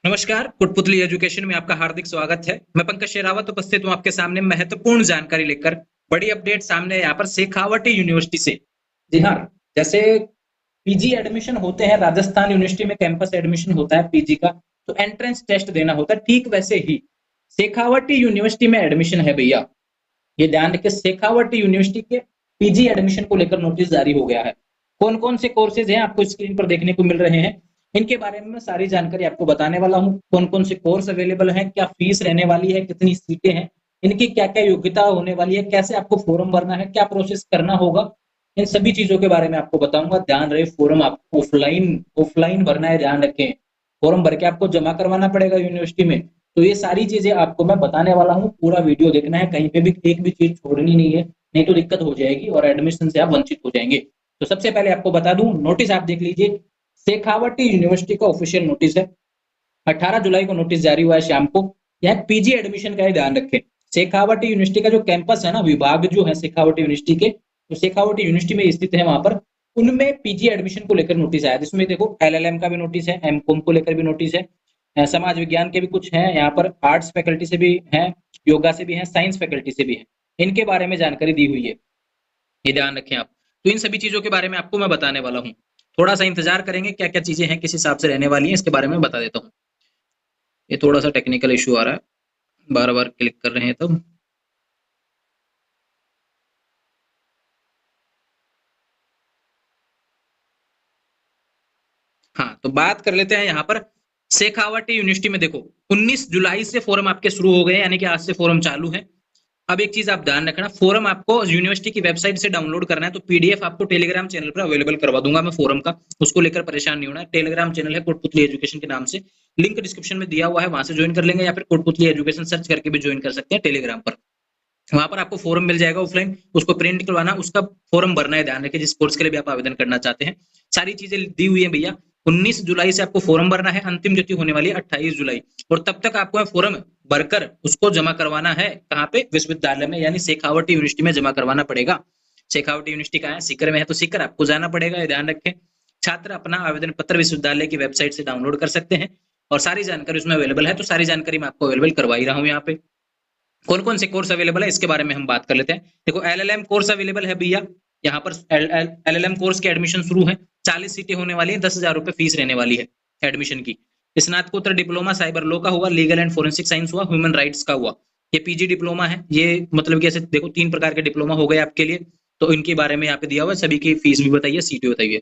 नमस्कार, कुटपुतली एजुकेशन में आपका हार्दिक स्वागत है। मैं पंकज शेरावत उपस्थित हूँ आपके सामने महत्वपूर्ण जानकारी लेकर। बड़ी अपडेट सामने है यहाँ पर शेखावटी यूनिवर्सिटी से। जी हाँ, जैसे पीजी एडमिशन होते हैं, राजस्थान यूनिवर्सिटी में कैंपस एडमिशन होता है पीजी का, तो एंट्रेंस टेस्ट देना होता है। ठीक वैसे ही शेखावटी यूनिवर्सिटी में एडमिशन है भैया। ये ध्यान रखिए, शेखावटी यूनिवर्सिटी के पीजी एडमिशन को लेकर नोटिस जारी हो गया है। कौन कौन से कोर्सेज हैं आपको स्क्रीन पर देखने को मिल रहे हैं, इनके बारे में मैं सारी जानकारी आपको बताने वाला हूँ। कौन कौन से कोर्स अवेलेबल हैं, क्या फीस रहने वाली है, कितनी सीटें हैं, इनकी क्या क्या योग्यता होने वाली है, कैसे आपको फॉर्म भरना है, क्या प्रोसेस करना होगा, इन सभी चीजों के बारे में आपको बताऊंगा। ध्यान रहे, फॉर्म आपको ऑफलाइन ऑफलाइन भरना है, ध्यान रखें। फॉर्म भर के आपको जमा करवाना पड़ेगा यूनिवर्सिटी में। तो ये सारी चीजें आपको मैं बताने वाला हूँ, पूरा वीडियो देखना है, कहीं पे भी एक भी चीज छोड़नी नहीं है, नहीं तो दिक्कत हो जाएगी और एडमिशन से आप वंचित हो जाएंगे। तो सबसे पहले आपको बता दूं, नोटिस आप देख लीजिए। शेखावटी यूनिवर्सिटी का ऑफिशियल नोटिस है। 18 जुलाई को नोटिस जारी हुआ है शाम को। यह पीजी एडमिशन का ही ध्यान रखें। शेखावटी यूनिवर्सिटी का जो कैंपस है ना, विभाग जो है शेखावटी यूनिवर्सिटी के, तो शेखावटी यूनिवर्सिटी में स्थित है वहां पर। उनमें पीजी एडमिशन को लेकर नोटिस आया, जिसमें देखो एलएलएम का भी नोटिस है, एमकॉम को लेकर भी नोटिस है, समाज विज्ञान के भी कुछ हैं यहाँ पर, आर्ट्स फैकल्टी से भी हैं, योगा से भी हैं, साइंस फैकल्टी से भी है। इनके बारे में जानकारी दी हुई है, ये ध्यान रखें आप। तो इन सभी चीजों के बारे में आपको मैं बताने वाला हूँ। थोड़ा सा इंतजार करेंगे, क्या क्या चीजें हैं, किस हिसाब से रहने वाली हैं, इसके बारे में बता देता हूँ। ये थोड़ा सा टेक्निकल इशू आ रहा है, बार बार क्लिक कर रहे हैं तब। हाँ, तो बात कर लेते हैं यहाँ पर। शेखावटी यूनिवर्सिटी में देखो, 19 जुलाई से फॉर्म आपके शुरू हो गए, यानी कि आज से फॉर्म चालू है। अब एक चीज आप ध्यान रखना, फॉर्म आपको यूनिवर्सिटी की वेबसाइट से डाउनलोड करना है, तो पीडीएफ आपको टेलीग्राम चैनल पर अवेलेबल करवा दूंगा मैं फॉर्म का। उसको लेकर परेशान नहीं होना। टेलीग्राम चैनल है कोटपुतली एजुकेशन के नाम से, लिंक डिस्क्रिप्शन में दिया हुआ है, वहां से ज्वाइन कर लेंगे, या फिर कोटपुतली एजुकेशन सर्च करके भी ज्वाइन कर सकते हैं टेलीग्राम पर। वहां पर आपको फॉर्म मिल जाएगा ऑफलाइन, उसको प्रिंट निकलवाना, उसका फॉर्म भरना है। ध्यान रखिए, जिस कोर्स के लिए भी आप आवेदन करना चाहते हैं, सारी चीजें दी हुई है भैया। 19 जुलाई से आपको फॉर्म भरना है, अंतिम तिथि होने वाली है 28 जुलाई, और तब तक आपको फॉर्म भरकर उसको जमा करवाना है। कहाँ पे? विश्वविद्यालय में, यानी शेखावटी यूनिवर्सिटी में जमा करवाना पड़ेगा। शेखावटी यूनिवर्सिटी कहाँ है? सीकर में है, तो सीकर आपको जाना पड़ेगा, ये ध्यान रखें। छात्र अपना आवेदन पत्र विश्वविद्यालय की वेबसाइट से डाउनलोड कर सकते हैं, और सारी जानकारी उसमें अवेलेबल है। तो सारी जानकारी मैं आपको अवेलेबल करवा ही रहा हूँ यहाँ पे। कौन कौन से कोर्स अवेलेबल है इसके बारे में हम बात कर लेते हैं। देखो, एलएलएम कोर्स अवेलेबल है भैया। यहाँ पर एलएलएम कोर्स के एडमिशन शुरू है। 40 सीटें होने वाली है, 10,000 रुपए फीस रहने वाली है एडमिशन की। स्नातकोत्तर डिप्लोमा साइबर लॉ का हुआ, लीगल एंड फोरेंसिक साइंस हुआ, ह्यूमन राइट्स का हुआ। ये पीजी डिप्लोमा है। ये मतलब कि ऐसे देखो, 3 प्रकार के डिप्लोमा हो गए आपके लिए, तो इनके बारे में यहाँ पे दिया हुआ है। सभी की फीस भी बताइए, सीटें बताइए।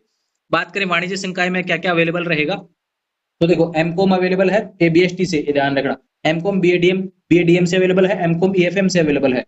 बात करें वाणिज्य संकाय में क्या क्या अवेलेबल रहेगा, तो देखो एमकॉम अवेलेबल है एबीएसटी से, ये ध्यान रखना। एमकॉम बीएडीएम से अवेलेबल है, एमकॉम ईएफएम से अवेलेबल है,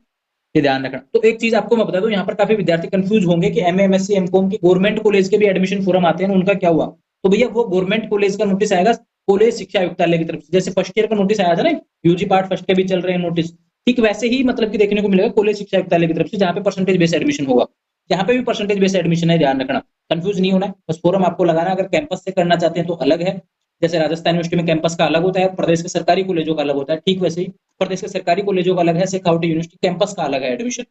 ये ध्यान रखना। तो एक चीज आपको मैं बता दूं, यहाँ पर काफी विद्यार्थी कंफ्यूज होंगे कि एमए एमएससी एमकॉम के गवर्नमेंट कॉलेज के भी एडमिशन फॉर्म आते हैं, उनका क्या हुआ। तो भैया, वो गवर्नमेंट कॉलेज का नोटिस आएगा कॉलेज शिक्षा आयुक्तालय की तरफ से। जैसे फर्स्ट ईयर का नोटिस आया था ना, यूजी पार्ट फर्स्ट के भी चल रहे हैं नोटिस, ठीक वैसे ही मतलब कि देखने को मिलेगा कॉलेज शिक्षा आयुक्तालय की तरफ से, जहाँ पे परसेंटेज बेस्ड एडमिशन होगा। यहाँ पे भी परसेंटेज बेस्ड एडमिशन है, ध्यान रखना, कंफ्यूज नहीं होना है। बस फॉर्म आपको लगाना, अगर कैंपस से करना चाहते हैं तो अलग है। जैसे राजस्थान यूनिवर्सिटी में कैंपस का अलग होता है, प्रदेश के सरकारी कॉलेजों का अलग होता है, ठीक वैसे ही प्रदेश के सरकारी कॉलेजों का अलग है, शेखावटी यूनिवर्सिटी कैंपस का अलग है एडमिशन।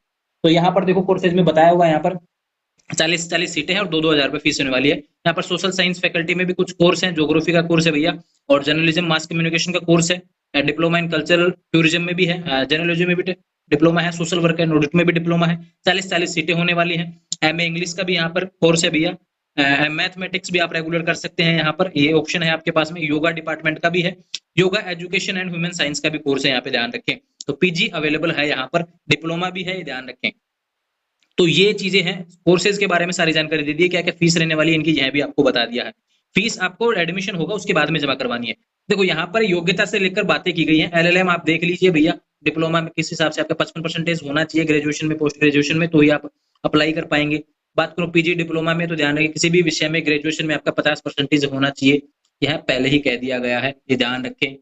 तो यहाँ पर देखो, कोर्सेज में बताया हुआ है, यहाँ पर 40 सीटें हैं और 2-2 हजार रुपए फीस होने वाली है। यहाँ पर सोशल साइंस फैकल्टी में भी कुछ कोर्स हैं, ज्योग्राफी का कोर्स है भैया, और जर्नलिज्म मास कम्युनिकेशन का कोर्स है। डिप्लोमा इन कल्चरल टूरिज्म में भी है, जर्नलिज्म में भी डिप्लोमा है, सोशल वर्क एंड ऑडिट में भी डिप्लोमा है। 40-40 सीटें होने वाली हैं। एमए इंग्लिश का भी यहाँ पर कोर्स है भैया। मैथमेटिक्स भी आप रेगुलर कर सकते हैं, यहाँ पर ये ऑप्शन है आपके पास में। योगा डिपार्टमेंट का भी है, yoga education and human science का भी कोर्स है यहाँ पे, ध्यान रखें। तो पीजी अवेलेबल है यहाँ पर, डिप्लोमा भी है, ये ध्यान रखें। तो ये चीजें हैं, कोर्सेज के बारे में सारी जानकारी दे दी है, क्या क्या फीस रहने वाली है इनकी, यह भी आपको बता दिया है। फीस आपको एडमिशन होगा उसके बाद में जमा करवानी है। देखो, यहाँ पर योग्यता से लेकर बातें की गई है। एलएलएम आप देख लीजिए भैया, डिप्लोमा में किस हिसाब से आपका 55% होना चाहिए ग्रेजुएशन में, पोस्ट ग्रेजुएशन में, तो ही आप अप्लाई कर पाएंगे। बात करो पीजी डिप्लोमा में, तो ध्यान रखिए, किसी भी विषय में ग्रेजुएशन में आपका 50% होना चाहिए, यह पहले ही कह दिया गया है, ये ध्यान रखें।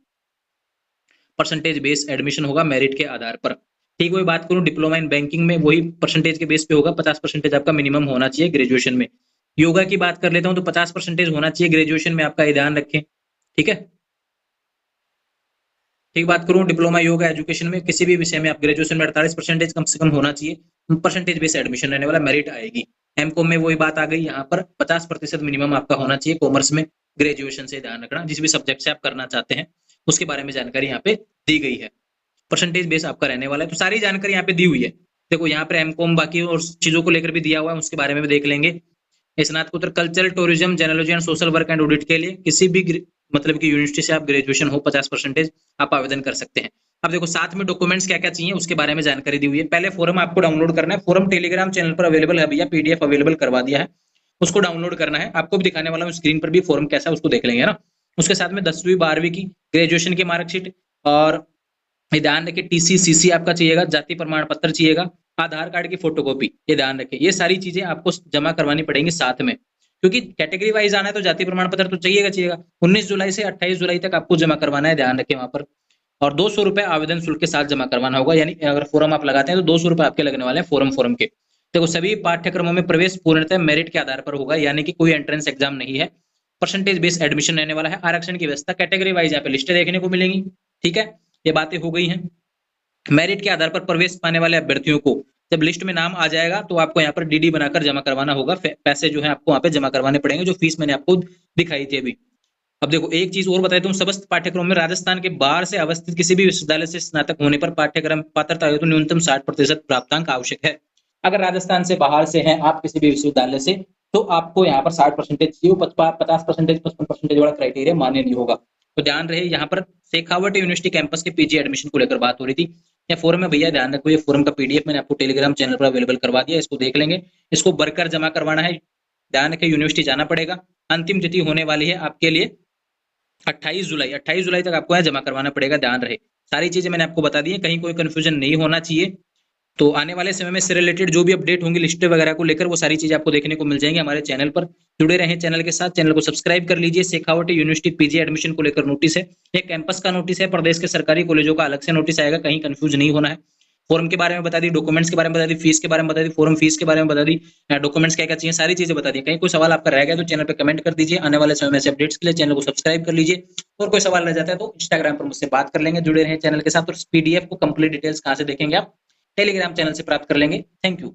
परसेंटेज बेस एडमिशन होगा मेरिट के आधार पर। ठीक, वही बात करूं डिप्लोमा इन बैंकिंग में, वही परसेंटेज के बेस पे होगा, 50% आपका मिनिमम होना चाहिए ग्रेजुएशन में। योगा की बात कर लेता हूं, तो 50% होना चाहिए ग्रेजुएशन में आपका, ये ध्यान रखें, ठीक है। ठीक, बात करूं डिप्लोमा योगा एजुकेशन में, किसी भी विषय में आप ग्रेजुएशन में 48% कम से कम होना चाहिए, परसेंटेज बेस एडमिशन रहने वाला, मेरिट आएगी। एमकॉम में वही बात आ गई, यहाँ पर 50% मिनिमम आपका होना चाहिए कॉमर्स में, ग्रेजुएशन से, ध्यान रखना जिस भी सब्जेक्ट से आप करना चाहते हैं उसके बारे में जानकारी यहाँ पे दी गई है। परसेंटेज बेस आपका रहने वाला है, तो सारी जानकारी यहाँ पे दी हुई है। देखो यहाँ पे एमकॉम बाकी और चीजों को लेकर भी दिया हुआ है, उसके बारे में भी देख लेंगे। स्नातकोत्तर cultural, tourism, genealogy and social work and audit के लिए किसी भी मतलब कि यूनिवर्सिटी से आप ग्रेजुएशन हो 50% आप आवेदन कर सकते हैं। अब देखो साथ में डॉक्यूमेंट्स क्या क्या चाहिए उसके बारे में जानकारी दी हुई है। पहले फॉर्म आपको डाउनलोड करना है, फॉर्म टेलीग्राम चैनल पर अवेलेबल है भैया, पीडीएफ अवेलेबल करवा दिया है, उसको डाउनलोड करना है। आपको भी दिखाने वाला हूँ स्क्रीन पर भी फॉर्म कैसा है उसको देख लेंगे ना। उसके साथ में 10वीं 12वीं की ग्रेजुएशन की मार्कशीट और ध्यान रखिए टीसी सीसी आपका चाहिएगा, जाति प्रमाण पत्र चाहिएगा, आधार कार्ड की फोटोकॉपी, ये ध्यान रखिए। ये सारी चीजें आपको जमा करवानी पड़ेंगी साथ में, क्योंकि कैटेगरी वाइज आना है तो जाति प्रमाण पत्र तो चाहिएगा। 19 जुलाई से 28 जुलाई तक आपको जमा करवाना है, ध्यान रखें वहां पर। और 200 रुपए आवेदन शुल्क के साथ जमा करवाना होगा, यानी अगर फॉर्म आप लगाते हैं तो 200 रुपए आपके लगने वाले हैं फॉर्म के। देखो सभी पाठ्यक्रमों में प्रवेश पूर्णतः मेरिट के आधार पर होगा, यानी कि कोई एंट्रेंस एग्जाम नहीं है, परसेंटेज बेस्ड एडमिशन रहने वाला है। आरक्षण की व्यवस्था कैटेगरी वाइज यहाँ पे लिस्टें देखने को मिलेंगी, ठीक है, ये बातें हो गई हैं। मेरिट के आधार पर प्रवेश पाने वाले अभ्यर्थियों को जब लिस्ट में नाम आ जाएगा तो आपको यहाँ पर डीडी बनाकर जमा करवाना होगा, पैसे जो है आपको वहां पे जमा करवाने पड़ेंगे, जो फीस मैंने आपको दिखाई थी अभी। अब देखो एक चीज और बताई, तुम समस्त पाठ्यक्रम में राजस्थान के बाहर से अवस्थित किसी भी विश्वविद्यालय से स्नातक होने पर पाठ्यक्रम पात्रता हेतु न्यूनतम 60% प्राप्तांक आवश्यक है। अगर राजस्थान से बाहर से हैं आप किसी भी विश्वविद्यालय से, तो आपको यहाँ पर 60% चाहिए, 50%, 55% वाला क्राइटेरिया मान्य नहीं होगा। तो ध्यान रहे, यहाँ पर शेखावट यूनिवर्सिटी कैंपस के पीजी एडमिशन को लेकर बात हो रही थी। ये फॉर्म है भैया, ध्यान रखो, ये फॉर्म का पीडीएफ मैंने आपको टेलीग्राम चैनल पर अवेलेबल करवा दिया, इसको देख लेंगे। इसको भरकर जमा करवाना है, ध्यान रखें यूनिवर्सिटी जाना पड़ेगा। अंतिम तिथि होने वाली है आपके लिए 28 जुलाई तक आपको यहाँ जमा करवाना पड़ेगा, ध्यान रहे। सारी चीजें मैंने आपको बता दी है, कहीं कोई कंफ्यूजन नहीं होना चाहिए। तो आने वाले समय में इससे रिलेटेड जो भी अपडेट होंगी लिस्ट वगैरह को लेकर, वो सारी चीजें आपको देखने को मिल जाएंगी हमारे चैनल पर। जुड़े रहें चैनल के साथ, चैनल को सब्सक्राइब कर लीजिए। शेखावटी यूनिवर्सिटी पीजी एडमिशन को लेकर नोटिस है, ये कैंपस का नोटिस है, प्रदेश के सरकारी कॉलेजों का अलग से नोटिस आएगा, कहीं कंफ्यूज नहीं होना है। फॉर्म के बारे में बता दी, डॉक्यूमेंट्स के बारे में बता दी, फीस के बारे में बता दी, फॉर्म फीस के बारे में बता दी, डॉक्यूमेंट्स क्या क्या चाहिए, सारी चीजें बता दी। कहीं कोई सवाल आपका रह गया तो चैनल पे कमेंट कर दीजिए। आने वाले समय में से अपडेट्स के लिए चैनल को सब्सक्राइब कर लीजिए, और कोई सवाल रह जाता है तो इंस्टाग्राम पर मुझसे बात कर लेंगे। जुड़े रहें चैनल के साथ, और पीडीएफ को कंप्लीट डिटेल्स कहाँ से देखेंगे आप, टेलीग्राम चैनल से प्राप्त कर लेंगे। Thank you.